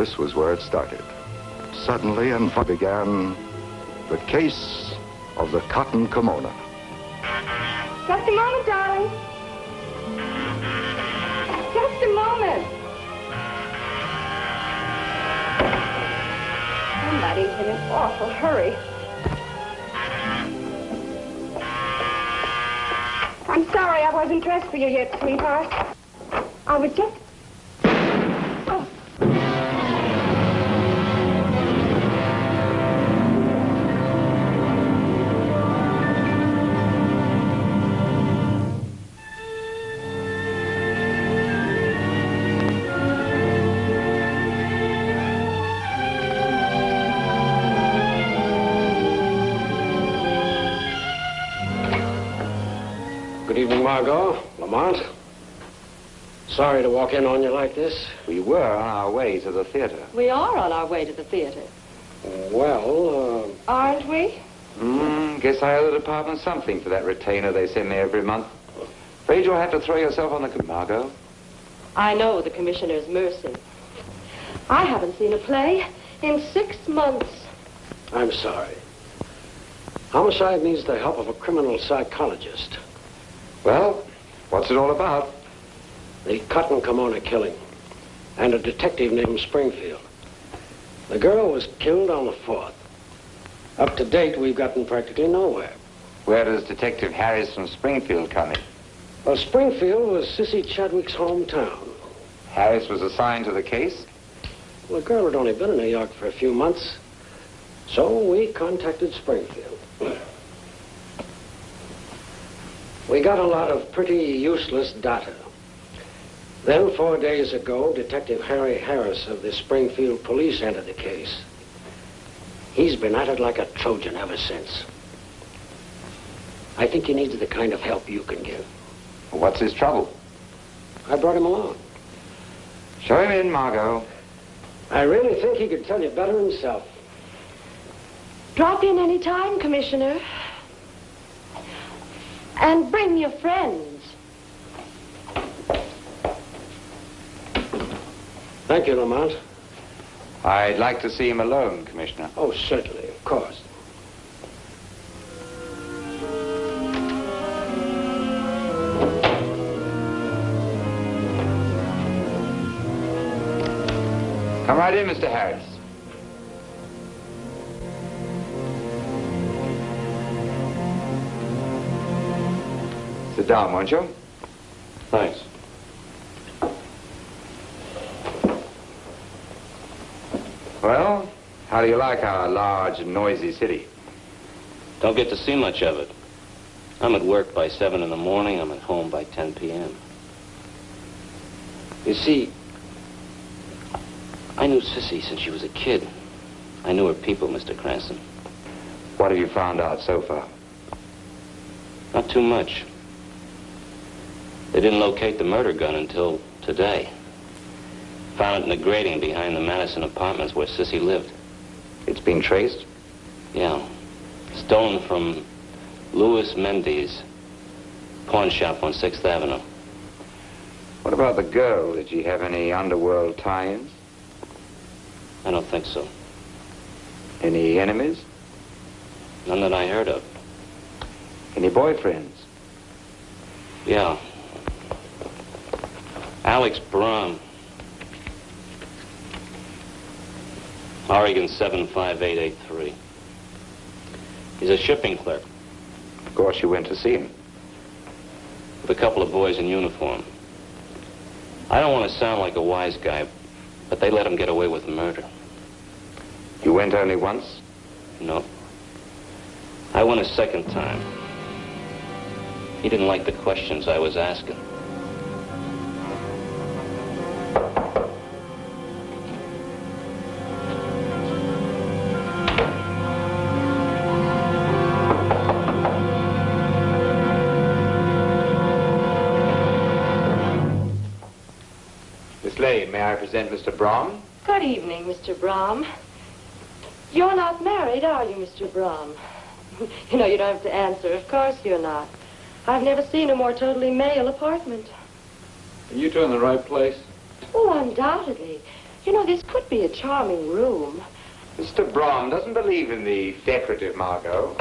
This was where it started. Suddenly and began the case of the Cotton Kimono. Just a moment, darling. Just a moment. Somebody's in an awful hurry. I'm sorry I wasn't dressed for you yet, sweetheart. I was just... Oh. Good evening, Margot, Lamont. Sorry to walk in on you like this. We were on our way to the theater. We are on our way to the theater. Aren't we? Guess I owe the department something for that retainer they send me every month. Afraid you'll have to throw yourself on the... Margot? I know the commissioner's mercy. I haven't seen a play in 6 months. I'm sorry. Homicide needs the help of a criminal psychologist. Well, what's it all about? The Cotton Kimono killing. And a detective named Springfield. The girl was killed on the 4th. Up to date, we've gotten practically nowhere. Where does Detective Harris from Springfield come in? Well, Springfield was Sissy Chadwick's hometown. Harris was assigned to the case? Well, the girl had only been in New York for a few months. So we contacted Springfield. We got a lot of pretty useless data. Then 4 days ago, Detective Harry Harris of the Springfield Police entered the case. He's been at it like a Trojan ever since. I think he needs the kind of help you can give. What's his trouble? I brought him along. Show him in, Margot. I really think he could tell you better himself. Drop in any time, Commissioner. And bring your friends. Thank you, Lamont. I'd like to see him alone, Commissioner. Oh, certainly, of course. Come right in, Mr. Harris. Sit down, won't you? Thanks. Well, how do you like our large and noisy city? Don't get to see much of it. I'm at work by 7 in the morning. I'm at home by 10 p.m. You see, I knew Sissy since she was a kid. I knew her people, Mr. Cranston. What have you found out so far? Not too much. They didn't locate the murder gun until today. Found it in the grating behind the Madison apartments where Sissy lived. It's been traced? Yeah. Stolen from Louis Mendes, pawn shop on 6th Avenue. What about the girl? Did she have any underworld tie-ins? I don't think so. Any enemies? None that I heard of. Any boyfriends? Yeah. Alex Brahm. Oregon 75883. He's a shipping clerk. Of course you went to see him. With a couple of boys in uniform. I don't want to sound like a wise guy, but they let him get away with murder. You went only once? No. I went a second time. He didn't like the questions I was asking. Miss Lane, may I present Mr. Brahm? Good evening, Mr. Brahm. You're not married, are you, Mr. Brahm? You know, you don't have to answer. Of course you're not. I've never seen a more totally male apartment. Are you two in the right place? Oh, undoubtedly. You know, this could be a charming room. Mr. Brahm doesn't believe in the decorative, Margot.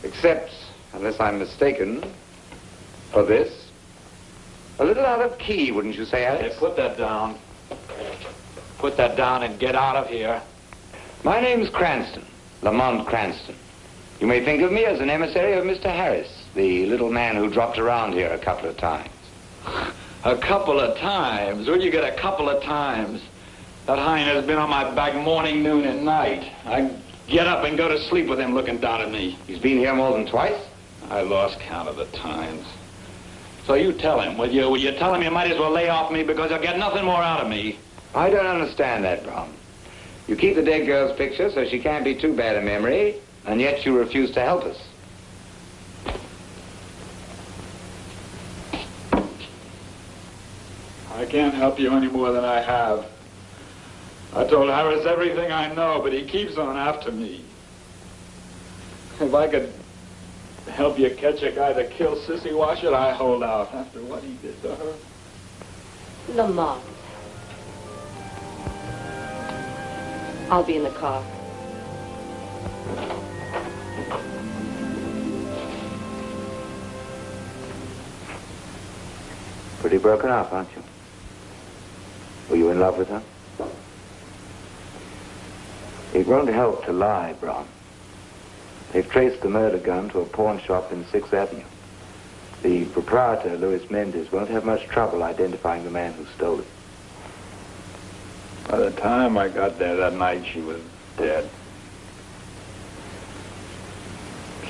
Except, unless I'm mistaken, for this. A little out of key, wouldn't you say, Alex? Hey, put that down. Put that down and get out of here. My name's Cranston, Lamont Cranston. You may think of me as an emissary of Mr. Harris, the little man who dropped around here a couple of times. A couple of times? Where'd you get a couple of times? That hind has been on my back morning, noon, and night. I get up and go to sleep with him looking down at me. He's been here more than twice? I lost count of the times. So you tell him, will you? Will you tell him you might as well lay off me because he'll get nothing more out of me? I don't understand that, Brahm. You keep the dead girl's picture so she can't be too bad a memory, and yet you refuse to help us. I can't help you any more than I have. I told Harris everything I know, but he keeps on after me. If I could help you catch a guy that killed Sissy, why should I hold out after what he did to her? Lamont. I'll be in the car. Pretty broken up, aren't you? Were you in love with her? It won't help to lie, Brahm. They've traced the murder gun to a pawn shop in 6th Avenue. The proprietor, Luis Mendez, won't have much trouble identifying the man who stole it. By the time I got there that night, she was dead.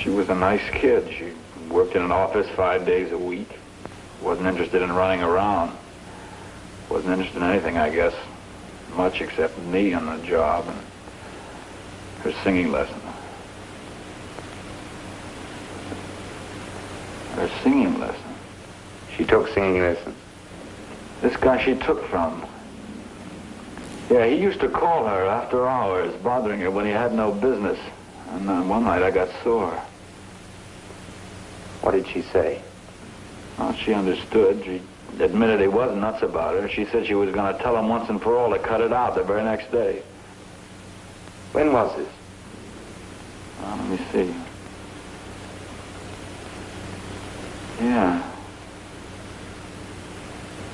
She was a nice kid. She worked in an office 5 days a week. Wasn't interested in running around. Wasn't interested in anything, I guess, much except me on the job and her singing lesson. Her singing lesson? She took singing lessons? This guy she took from. Yeah, he used to call her after hours, bothering her when he had no business. And one night I got sore. What did she say? Well, she understood. She admitted he was nuts about her. She said she was going to tell him once and for all to cut it out the very next day. When was this? Let me see.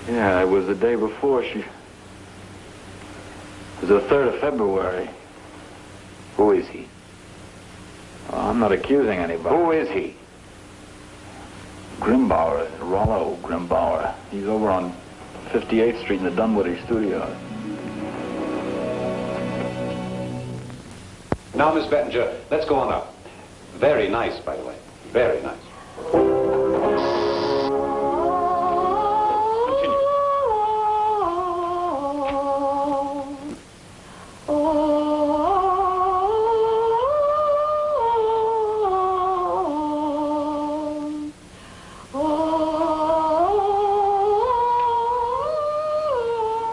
Yeah, it was the day before she... It was the 3rd of February. Who is he? Oh, I'm not accusing anybody. Who is he? Grimbauer, Rollo Grimbauer. He's over on 58th Street in the Dunwoody studio. Now, Miss Bettinger, let's go on up. Very nice, by the way. Very nice.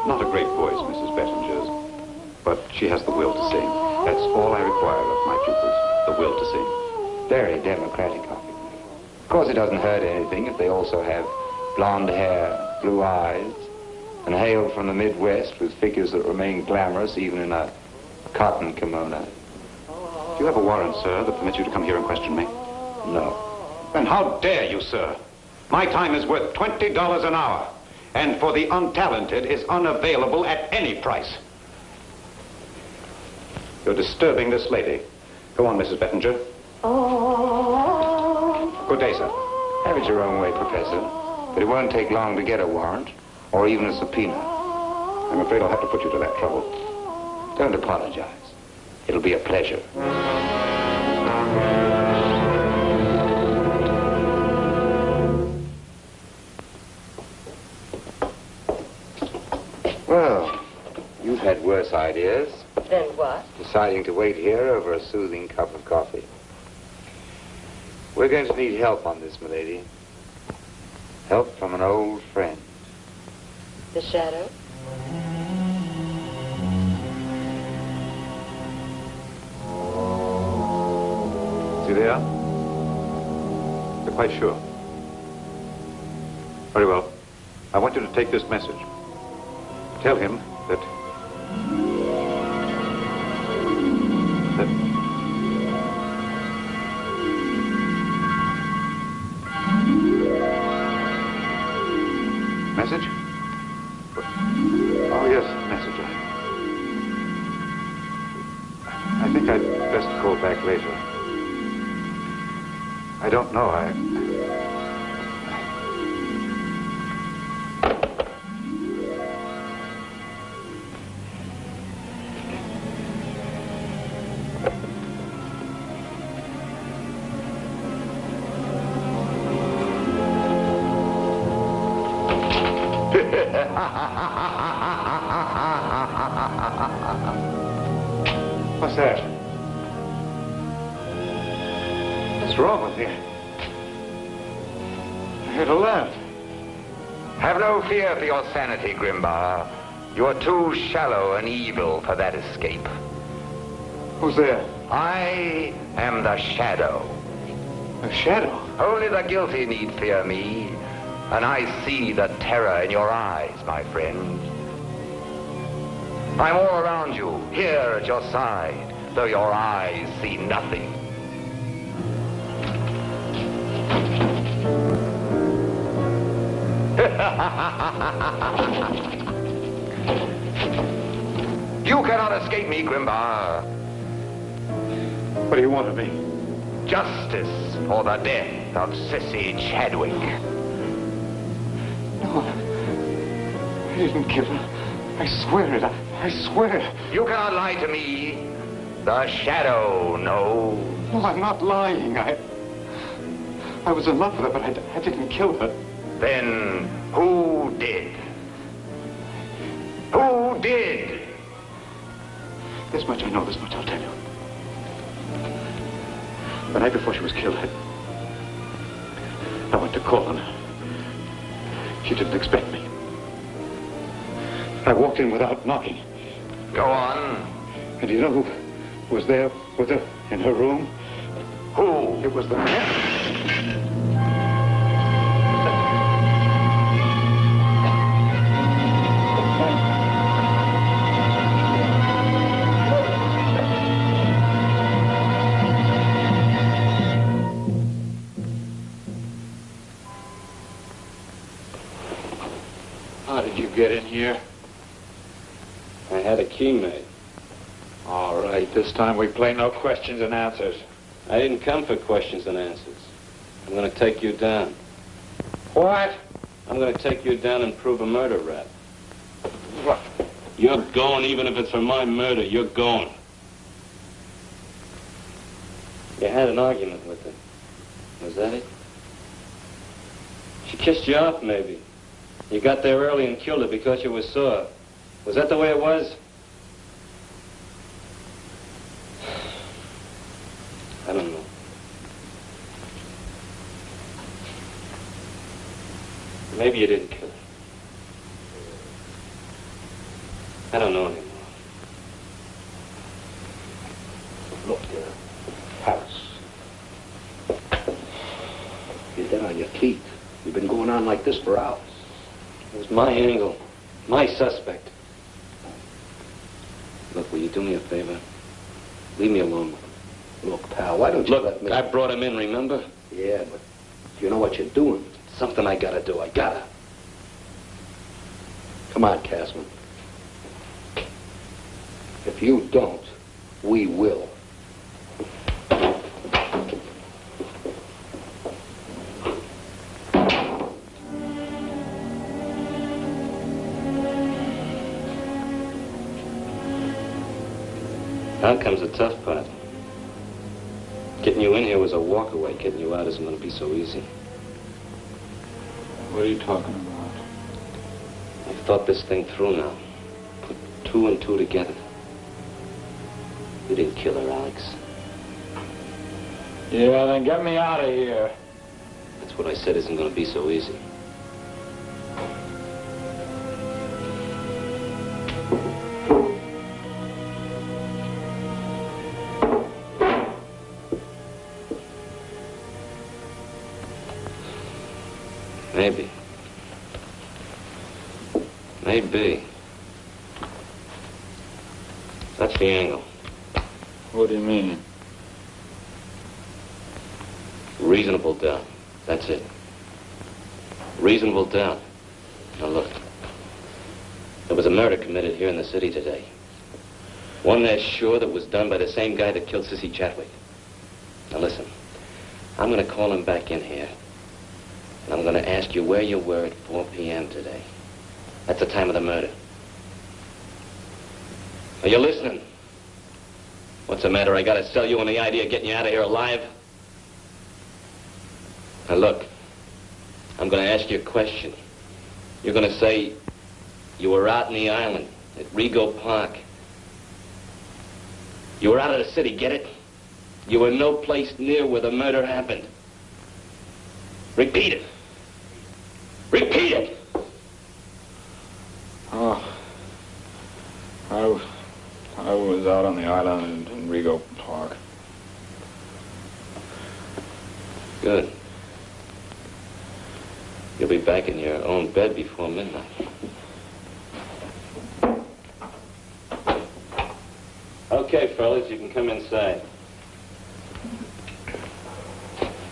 Not a great voice, Mrs. Bettinger's, but she has the will to sing. That's all I require of my pupils, the will to sing. Very democratic of you. Of course, it doesn't hurt anything if they also have blonde hair, blue eyes, and hail from the Midwest with figures that remain glamorous even in a cotton kimono. Do you have a warrant, sir, that permits you to come here and question me? No. Then how dare you, sir? My time is worth $20 an hour, and for the untalented is unavailable at any price. You're disturbing this lady. Go on, Mrs. Bettinger. Good day, sir. Have it your own way, Professor. But it won't take long to get a warrant, or even a subpoena. I'm afraid I'll have to put you to that trouble. Don't apologize. It'll be a pleasure. Well, you've had worse ideas. Then what? Deciding to wait here over a soothing cup of coffee. We're going to need help on this, milady. Help from an old friend. The shadow? Is he there? You're quite sure? Very well. I want you to take this message. Tell him that... Message? Oh, yes, message. I think I'd best call back later. I don't know. What's that? What's wrong with you? I heard a laugh. Have no fear for your sanity, Grimbar. You're too shallow and evil for that escape. Who's there? I am the Shadow. A shadow? Only the guilty need fear me, and I see the terror in your eyes, my friend. I'm all around you, here at your side, though your eyes see nothing. You cannot escape me, Grimbar. What do you want of me? Justice for the death of Sissy Chadwick. No, I didn't kill her. I swear it. I swear. You cannot lie to me. The Shadow knows. No, I'm not lying. I was in love with her, but I didn't kill her. Then who did? Who did? This much I know, this much I'll tell you. The night before she was killed, I went to call on her. She didn't expect me. I walked in without knocking. Go on. And do you know who was there with her in her room? Who? It was the man. How did you get in here? I had a key made. All right, this time we play no questions and answers. I didn't come for questions and answers. I'm going to take you down. What? I'm going to take you down and prove a murder rap. What? You're going, even if it's for my murder. You're going. You had an argument with her. Was that it? She kissed you off, maybe. You got there early and killed her because you were sore. Was that the way it was? I don't know. Maybe you didn't kill her. I don't know anymore. Look, Harris. You're dead on your feet. You've been going on like this for hours. It was my angle. My suspect. Look, will you do me a favor? Leave me alone with him. Look, pal, why don't you Look, let me... I brought him in, remember? Yeah, but you know what you're doing. It's something I gotta do. I gotta. Come on, Casman. If you don't, we will. Now comes the tough part. Getting you in here was a walk away. Getting you out isn't going to be so easy. What are you talking about? I've thought this thing through now. Put two and two together. You didn't kill her, Alex. Yeah, then get me out of here. That's what I said isn't going to be so easy. Maybe. Maybe. the angle? What do you mean? Reasonable doubt. That's it. Reasonable doubt. Now look. There was a murder committed here in the city today. One they're sure that was done by the same guy that killed Sissy Chadwick. Now listen. I'm going to call him back in here. And I'm going to ask you where you were at 4 p.m. today. That's the time of the murder. Are you listening? What's the matter? I got to sell you on the idea of getting you out of here alive? Now look, I'm going to ask you a question. You're going to say you were out in the island at Rego Park. You were out of the city, get it? You were no place near where the murder happened. Repeat it. Repeat it! Oh, I was out on the island in Rego Park. Good. You'll be back in your own bed before midnight. Okay, fellas, you can come inside.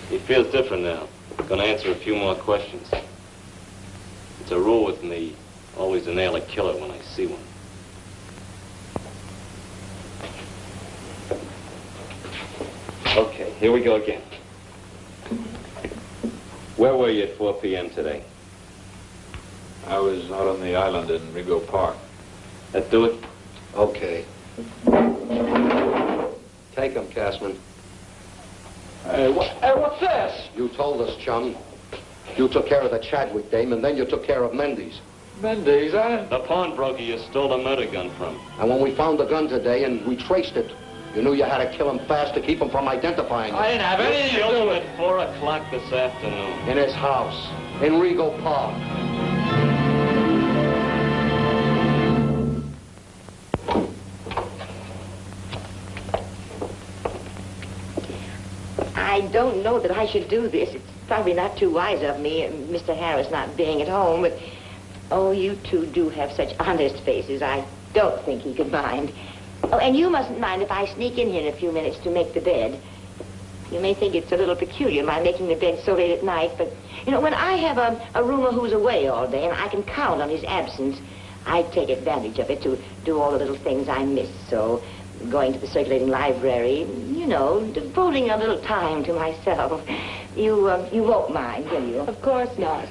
He feels different now. Gonna answer a few more questions. It's a rule with me, always to nail a killer when I see one. Okay, here we go again. Where were you at 4 p.m. today? I was out on the island in Rego Park. That do it? Okay. Take him, Cashman. Hey, what's this? You told us, chum. You took care of the Chadwick dame, and then you took care of Mendes. Mendes, The pawnbroker you stole the murder gun from. And when we found the gun today and we traced it, you knew you had to kill him fast to keep him from identifying I it. didn't have anything to Killed do him with at 4 o'clock this afternoon. In his house, in Rego Park. I don't know that I should do this. It's probably not too wise of me, Mr. Harris not being at home, but, oh, you two do have such honest faces. I don't think he could mind. Oh, and you mustn't mind if I sneak in here in a few minutes to make the bed. You may think it's a little peculiar, my making the bed so late at night, but, you know, when I have a roomer who's away all day and I can count on his absence, I take advantage of it to do all the little things I miss, so going to the circulating library, you know, devoting a little time to myself. You won't mind, will you? Of course not.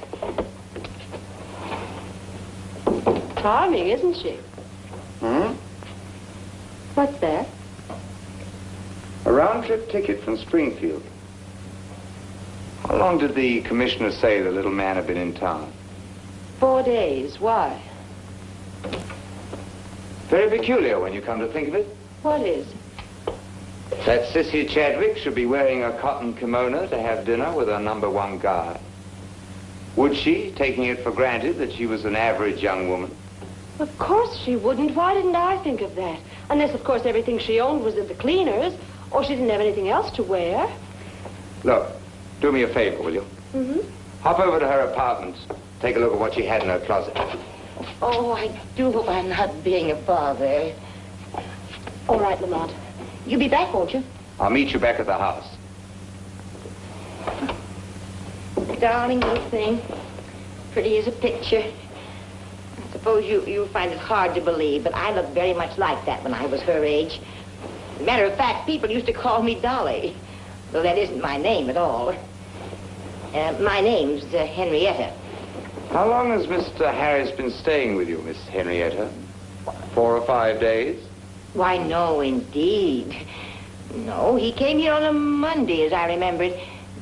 Charming, isn't she? Hmm? What's that? A round-trip ticket from Springfield. How long did the commissioner say the little man had been in town? 4 days. Why? Very peculiar when you come to think of it. What is? That Sissy Chadwick should be wearing a cotton kimono to have dinner with her #1 guy. Would she, taking it for granted that she was an average young woman? Of course she wouldn't. Why didn't I think of that? Unless, of course, everything she owned was at the cleaners, or she didn't have anything else to wear. Look, do me a favor, will you? Mm-hmm. Hop over to her apartment. Take a look at what she had in her closet. Oh, I do hope I'm not being a bother. All right, Lamont. You'll be back, won't you? I'll meet you back at the house. Darling little thing. Pretty as a picture. I suppose you'll find it hard to believe, but I looked very much like that when I was her age. Matter of fact, people used to call me Dolly, though that isn't my name at all. My name's Henrietta. How long has Mr. Harris been staying with you, Miss Henrietta? 4 or 5 days? Why, no, indeed. No, he came here on a Monday, as I remembered.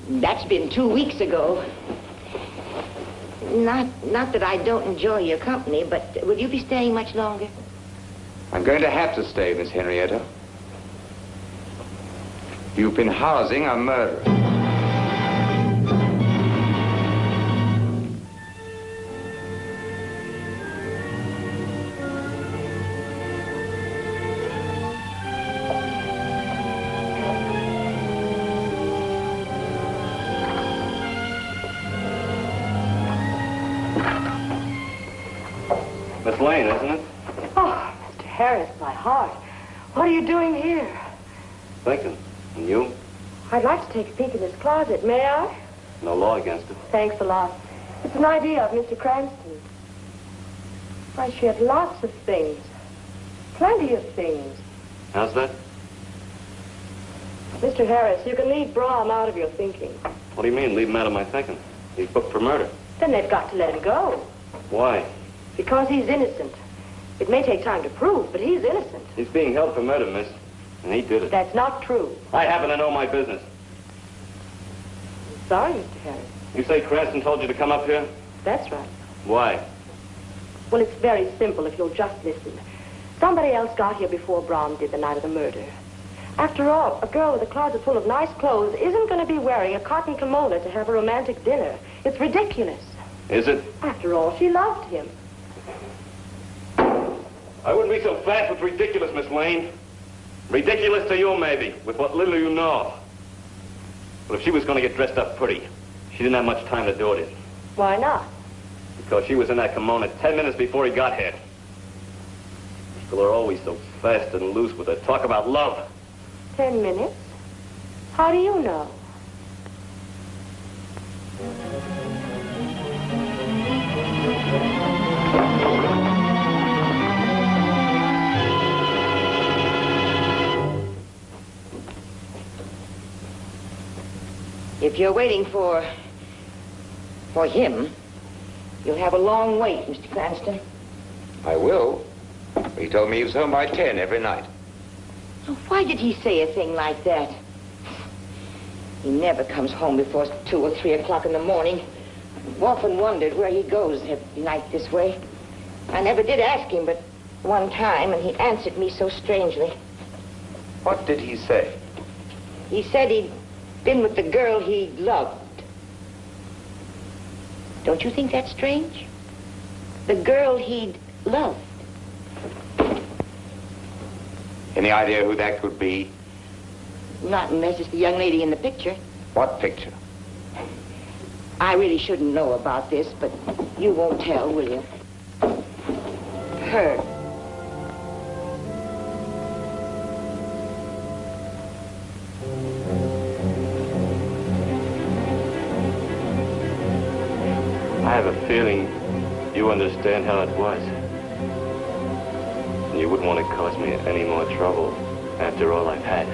That's been 2 weeks ago. Not that I don't enjoy your company, but will you be staying much longer? I'm going to have to stay, Miss Henrietta. You've been housing a murderer. Miss Lane, isn't it? Oh, Mr. Harris, my heart. What are you doing here? Thinking. And you? I'd like to take a peek in his closet. May I? No law against it. Thanks a lot. It's an idea of Mr. Cranston. Why, she had lots of things. Plenty of things. How's that? Mr. Harris, you can leave Brahm out of your thinking. What do you mean, leave him out of my thinking? He's booked for murder. Then they've got to let him go. Why? Because he's innocent. It may take time to prove, but he's innocent. He's being held for murder, miss. And he did it. That's not true. I happen to know my business. I'm sorry, Mr. Harris. You say Cranston told you to come up here? That's right. Why? Well, it's very simple if you'll just listen. Somebody else got here before Brahm did the night of the murder. After all, a girl with a closet full of nice clothes isn't going to be wearing a cotton kimono to have a romantic dinner. It's ridiculous. Is it? After all, she loved him. I wouldn't be so fast with ridiculous, Miss Lane. Ridiculous to you, maybe, with what little you know. But if she was going to get dressed up pretty, she didn't have much time to do it in. Why not? Because she was in that kimono 10 minutes before he got here. People are always so fast and loose with their talk about love. 10 minutes? How do you know? If you're waiting for him, you'll have a long wait, Mr. Cranston. I will. He told me he was home by 10 every night. Why did he say a thing like that? He never comes home before 2 or 3 o'clock in the morning. I've often wondered where he goes every night this way. I never did ask him, but one time, and he answered me so strangely. What did he say? He said he'd been with the girl he loved. Don't you think that's strange? The girl he'd loved. Any idea who that could be? Not unless it's the young lady in the picture. What picture? I really shouldn't know about this, but you won't tell, will you? Her. I have a feeling you understand how it was. And you wouldn't want to cause me any more trouble after all I've had.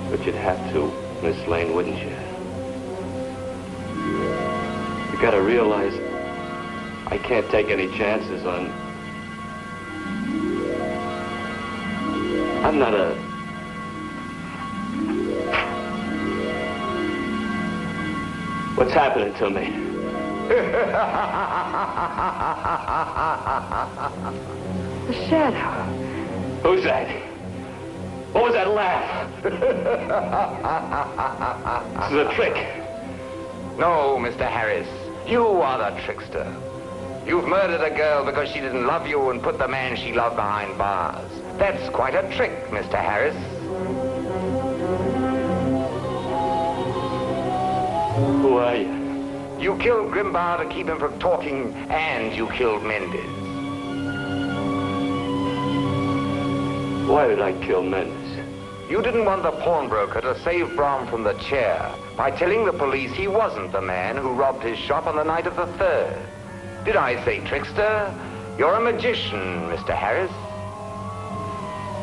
But you'd have to, Miss Lane, wouldn't you? You gotta realize I can't take any chances on... I'm not a... What's happening to me? The shadow. Who's that? What was that laugh? This is a trick. No, Mr. Harris. You are the trickster. You've murdered a girl because she didn't love you and put the man she loved behind bars. That's quite a trick, Mr. Harris. Who are you? You killed Grimbar to keep him from talking, and you killed Mendes. Why did I kill Mendes? You didn't want the pawnbroker to save Brahm from the chair by telling the police he wasn't the man who robbed his shop on the night of the 3rd. Did I say trickster? You're a magician, Mr. Harris.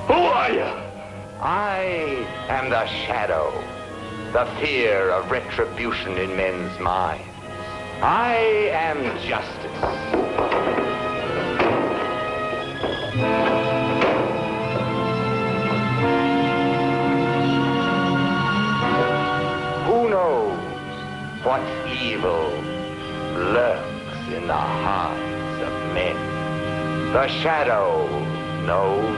Who are you? I am the shadow, the fear of retribution in men's minds. I am justice. Who knows what evil lurks in the hearts of men? The shadow knows.